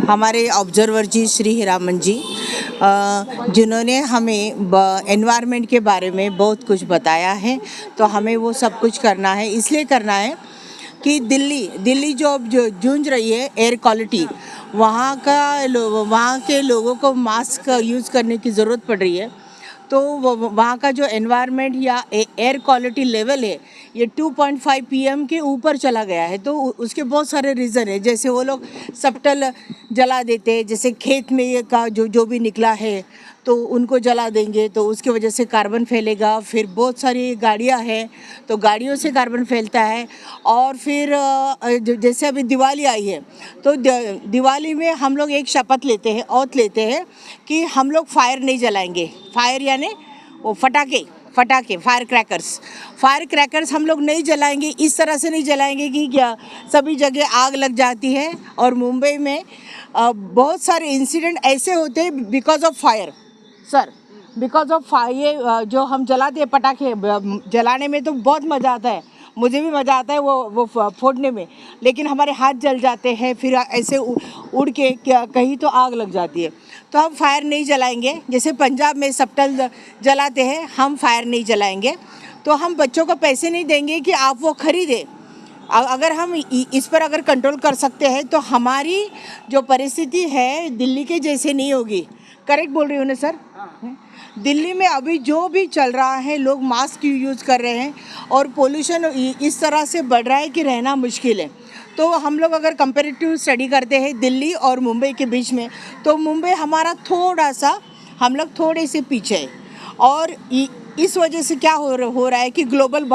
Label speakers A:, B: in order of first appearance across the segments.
A: हमारे ऑब्जर्वर जी श्री हीरामन जी, जिन्होंने हमें एनवायरनमेंट के बारे में बहुत कुछ बताया है। तो हमें वो सब कुछ करना है, इसलिए करना है कि दिल्ली जो जूझ रही है एयर क्वालिटी, वहाँ के लोगों को मास्क यूज़ करने की ज़रूरत पड़ रही है। तो वहाँ का जो एनवायरनमेंट या एयर क्वालिटी लेवल है ये 2.5 पीएम के ऊपर चला गया है। तो उसके बहुत सारे रीज़न है, जैसे वो लोग सब्टल जला देते हैं, जैसे खेत में ये का जो भी निकला है तो उनको जला देंगे तो उसकी वजह से कार्बन फैलेगा। फिर बहुत सारी गाड़ियाँ हैं तो गाड़ियों से कार्बन फैलता है। और फिर जैसे अभी दिवाली आई है तो दिवाली में हम लोग एक शपथ लेते हैं, औत लेते हैं कि हम लोग फायर नहीं जलाएंगे। फायर यानी वो फटाके फायर क्रैकर्स हम लोग नहीं जलाएंगे। इस तरह से नहीं जलाएंगे कि क्या सभी जगह आग लग जाती है। और मुंबई में बहुत सारे इंसिडेंट ऐसे होते हैं because of fire sir, because of fire. जो हम जलाते हैं पटाखे, जलाने में तो बहुत मज़ा आता है, मुझे भी मज़ा आता है वो फोड़ने में, लेकिन हमारे हाथ जल जाते हैं, फिर ऐसे उड़ के कहीं तो आग लग जाती है। तो हम फायर नहीं जलाएंगे। जैसे पंजाब में सब्टल जलाते हैं, हम फायर नहीं जलाएंगे। तो हम बच्चों को पैसे नहीं देंगे कि आप वो खरीदें। अगर हम इस पर अगर कंट्रोल कर सकते हैं तो हमारी जो परिस्थिति है दिल्ली के जैसे नहीं होगी। करेक्ट बोल रही हूँ ना सर? दिल्ली में अभी जो भी चल रहा है, लोग मास्क यूज़ कर रहे हैं और पोल्यूशन इस तरह से बढ़ रहा है कि रहना मुश्किल है। तो हम लोग अगर कंपैरेटिव स्टडी करते हैं दिल्ली और मुंबई के बीच में, तो मुंबई हमारा थोड़ा सा, हम लोग थोड़े से पीछे है। और इस वजह से क्या हो रहा है कि ग्लोबल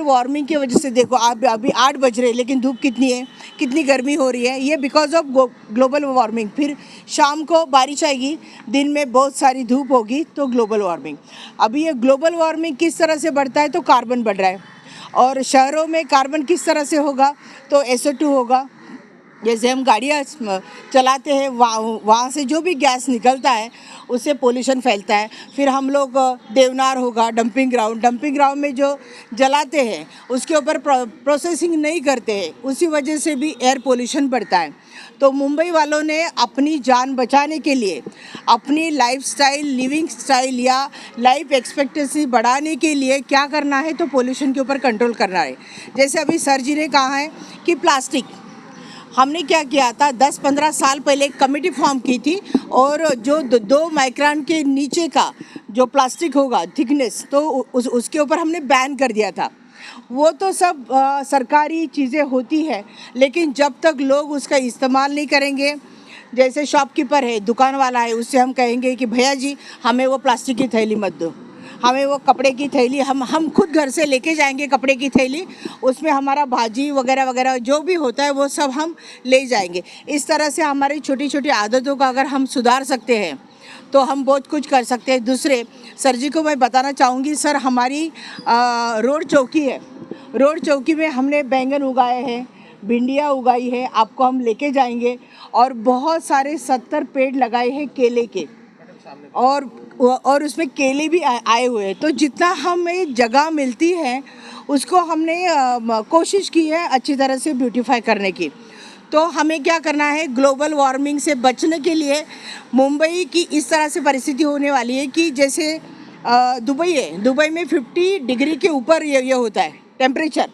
A: वार्मिंग की वजह से देखो आप अभी 8 बज रहे हैं लेकिन धूप कितनी है, कितनी गर्मी हो रही है, ये बिकॉज ऑफ ग्लोबल वार्मिंग। फिर शाम को बारिश आएगी, दिन में बहुत सारी धूप होगी, तो ग्लोबल वार्मिंग। अभी ये ग्लोबल वार्मिंग किस तरह से बढ़ता है तो कार्बन बढ़ रहा है। और शहरों में कार्बन किस तरह से होगा तो SO2 होगा। जैसे हम गाड़ियाँ चलाते हैं, वहाँ से जो भी गैस निकलता है उससे पोल्यूशन फैलता है। फिर हम लोग देवनार होगा, डंपिंग ग्राउंड में जो जलाते हैं उसके ऊपर प्रोसेसिंग नहीं करते हैं, उसी वजह से भी एयर पोल्यूशन बढ़ता है। तो मुंबई वालों ने अपनी जान बचाने के लिए, अपनी लिविंग स्टाइल या लाइफ एक्सपेक्टेंसी बढ़ाने के लिए क्या करना है तो पोल्यूशन के ऊपर कंट्रोल करना है। जैसे अभी सर जी ने कहा है कि प्लास्टिक, हमने क्या किया था 10-15 साल पहले एक कमेटी फॉर्म की थी और जो 2 माइक्रोन के नीचे का जो प्लास्टिक होगा थिकनेस, तो उसके ऊपर हमने बैन कर दिया था। वो तो सब सरकारी चीज़ें होती है, लेकिन जब तक लोग उसका इस्तेमाल नहीं करेंगे, जैसे शॉपकीपर है, दुकान वाला है, उससे हम कहेंगे कि भैया जी हमें वो प्लास्टिक की थैली मत दो, हमें वो कपड़े की थैली, हम खुद घर से लेके जाएंगे कपड़े की थैली, उसमें हमारा भाजी वगैरह वगैरह जो भी होता है वो सब हम ले जाएंगे। इस तरह से हमारी छोटी छोटी आदतों का अगर हम सुधार सकते हैं तो हम बहुत कुछ कर सकते हैं। दूसरे सर जी को मैं बताना चाहूँगी, सर हमारी रोड चौकी है, रोड चौकी में हमने बैंगन उगाए हैं, भिंडियाँ उगाई है, आपको हम लेके जाएंगे। और बहुत सारे 70 पेड़ लगाए हैं केले के, और उसमें केले भी आए हुए हैं। तो जितना हमें जगह मिलती है उसको हमने कोशिश की है अच्छी तरह से ब्यूटीफाई करने की। तो हमें क्या करना है, ग्लोबल वार्मिंग से बचने के लिए मुंबई की इस तरह से परिस्थिति होने वाली है कि जैसे दुबई है, दुबई में 50 डिग्री के ऊपर ये होता है टेम्परेचर।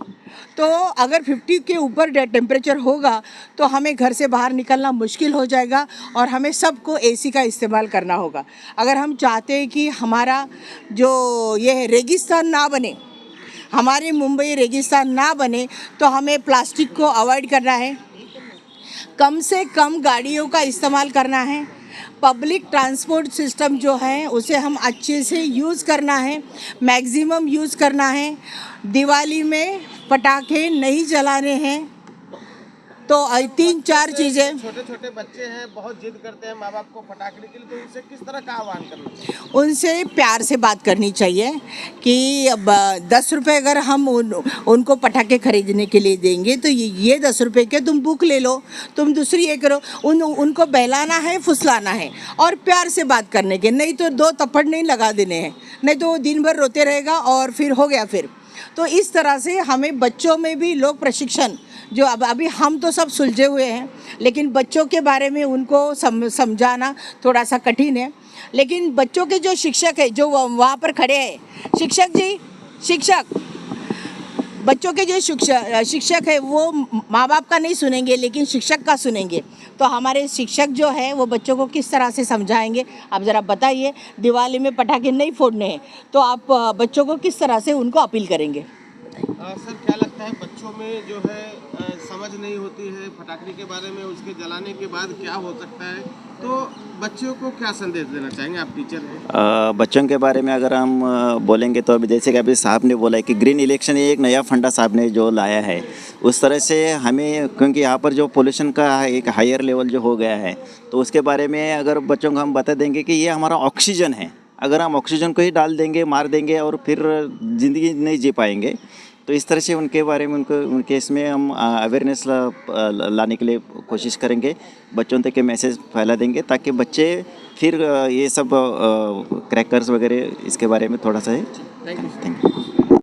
A: तो अगर 50 के ऊपर टेम्परेचर होगा तो हमें घर से बाहर निकलना मुश्किल हो जाएगा और हमें सबको AC का इस्तेमाल करना होगा। अगर हम चाहते हैं कि हमारा जो ये है रेगिस्तान ना बने, हमारे मुंबई रेगिस्तान ना बने, तो हमें प्लास्टिक को अवॉइड करना है, कम से कम गाड़ियों का इस्तेमाल करना है, पब्लिक ट्रांसपोर्ट सिस्टम जो है उसे हम अच्छे से यूज़ करना है, मैक्सिमम यूज़ करना है। दिवाली में पटाखे नहीं जलाने हैं। तो 3-4 चीज़ें।
B: छोटे छोटे बच्चे हैं, बहुत जिद करते हैं माँ बाप को पटाखे के लिए, तो उनसे किस तरह का आह्वान करना चाहिए?
A: उनसे प्यार से बात करनी चाहिए कि अब 10 रुपये अगर हम उनको पटाखे खरीदने के लिए देंगे तो ये 10 रुपये के तुम बुक ले लो, तुम दूसरी ये करो। उनको बहलाना है, फुसलाना है और प्यार से बात करने के, नहीं तो 2 थप्पड़ नहीं लगा देने हैं, नहीं तो वो दिन भर रोते रहेगा और फिर हो गया फिर। तो इस तरह से हमें बच्चों में भी लोग प्रशिक्षण जो अब अभी हम तो सब सुलझे हुए हैं, लेकिन बच्चों के बारे में उनको समझाना थोड़ा सा कठिन है। लेकिन बच्चों के जो शिक्षक है, जो वहाँ पर खड़े हैं, शिक्षक जी, शिक्षक, बच्चों के जो शिक्षक है वो माँ बाप का नहीं सुनेंगे, लेकिन शिक्षक का सुनेंगे। तो हमारे शिक्षक जो है वो बच्चों को किस तरह से समझाएंगे, आप ज़रा बताइए। दिवाली में पटाखे नहीं फोड़ने हैं, तो आप बच्चों को किस तरह से उनको अपील करेंगे?
B: सर क्या लगता है बच्चों में जो है समझ नहीं होती है पटाखे के बारे में, उसके जलाने के बाद क्या हो सकता है, तो बच्चों को क्या संदेश देना चाहेंगे, आप टीचर हैं?
C: बच्चों के बारे में अगर हम बोलेंगे तो अभी जैसे कि अभी साहब ने बोला है कि ग्रीन इलेक्शन एक नया फंडा साहब ने जो लाया है, उस तरह से हमें, क्योंकि यहाँ पर जो पोल्यूशन का एक हायर लेवल जो हो गया है, तो उसके बारे में अगर बच्चों को हम बता देंगे कि ये हमारा ऑक्सीजन है, अगर हम ऑक्सीजन को ही डाल देंगे, मार देंगे और फिर ज़िंदगी नहीं जी पाएंगे, तो इस तरह से उनके बारे में उनके इसमें हम अवेयरनेस लाने के लिए कोशिश करेंगे, बच्चों तक के मैसेज फैला देंगे, ताकि बच्चे फिर ये सब क्रैकर्स वगैरह इसके बारे में थोड़ा सा
B: थैंक यू।
C: Thank you.